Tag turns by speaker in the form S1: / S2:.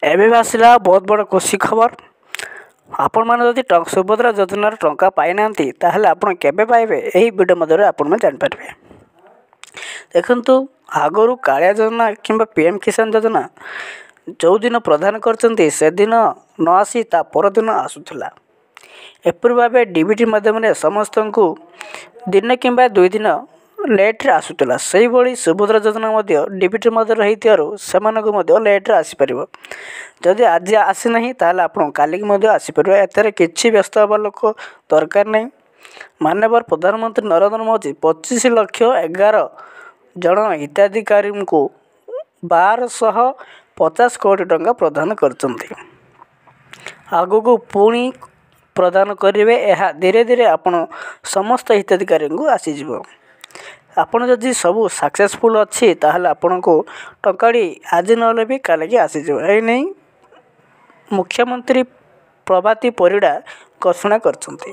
S1: ଏବେ ବି ଆସିଲା ବହୁତ ବଡ଼ ଖୁସି ଖବର। ଆପଣମାନେ ଯଦି ସୁଭଦ୍ରା ଯୋଜନାର ଟଙ୍କା ପାଇନାହାନ୍ତି ତାହେଲେ ଆପଣ କେବେ ପାଇବେ ଏହି ଭିଡ଼ିଓ ମଧ୍ୟରେ ଆପଣମାନେ ଜାଣିପାରିବେ। ଦେଖନ୍ତୁ, ଆଗରୁ କାଳିଆ ଯୋଜନା କିମ୍ବା PM କିଷାନ ଯୋଜନା ଯେଉଁଦିନ ପ୍ରଦାନ କରିଛନ୍ତି ସେଦିନ ନ ଆସି ତା ପରଦିନ ଆସୁଥିଲା। ଏପରି ଭାବେ DBT ମାଧ୍ୟମରେ ସମସ୍ତଙ୍କୁ ଦିନେ କିମ୍ବା 2 ଦିନ ଲେଟ୍ରେ ଆସୁଥିଲା। ସେହିଭଳି ସୁଭଦ୍ରା ଯୋଜନା ମଧ୍ୟ DBT ମଧ୍ୟରେ ହେଇଥିବାରୁ ସେମାନଙ୍କୁ ମଧ୍ୟ ଲେଟ୍ରେ ଆସିପାରିବ। ଯଦି ଆଜି ଆସିନାହିଁ ତାହେଲେ ଆପଣ କାଲିକି ମଧ୍ୟ ଆସିପାରିବ। ଏଥିରେ କିଛି ବ୍ୟସ୍ତ ହେବା ଲୋକ ଦରକାର ନାହିଁ। ମାନ୍ୟବର ପ୍ରଧାନମନ୍ତ୍ରୀ ନରେନ୍ଦ୍ର ମୋଦି 25,11,000 ଜଣ ହିତାଧିକାରୀଙ୍କୁ 1,250 କୋଟି ଟଙ୍କା ପ୍ରଦାନ କରିଛନ୍ତି। ଆଗକୁ ପୁଣି ପ୍ରଦାନ କରିବେ। ଏହା ଧୀରେ ଧୀରେ ଆପଣ ସମସ୍ତ ହିତାଧିକାରୀଙ୍କୁ ଆସିଯିବ। ଆପଣ ଯଦି ସବୁ ସକ୍ସେସଫୁଲ୍ ଅଛି ତାହେଲେ ଆପଣଙ୍କୁ ଟଙ୍କାଟି ଆଜି ନହେଲେ ବି କାଲିକି ଆସିଯିବ। ଏହି ନେଇ ମୁଖ୍ୟମନ୍ତ୍ରୀ ପ୍ରଭାତୀ ପରିଡ଼ା ଘୋଷଣା କରିଛନ୍ତି।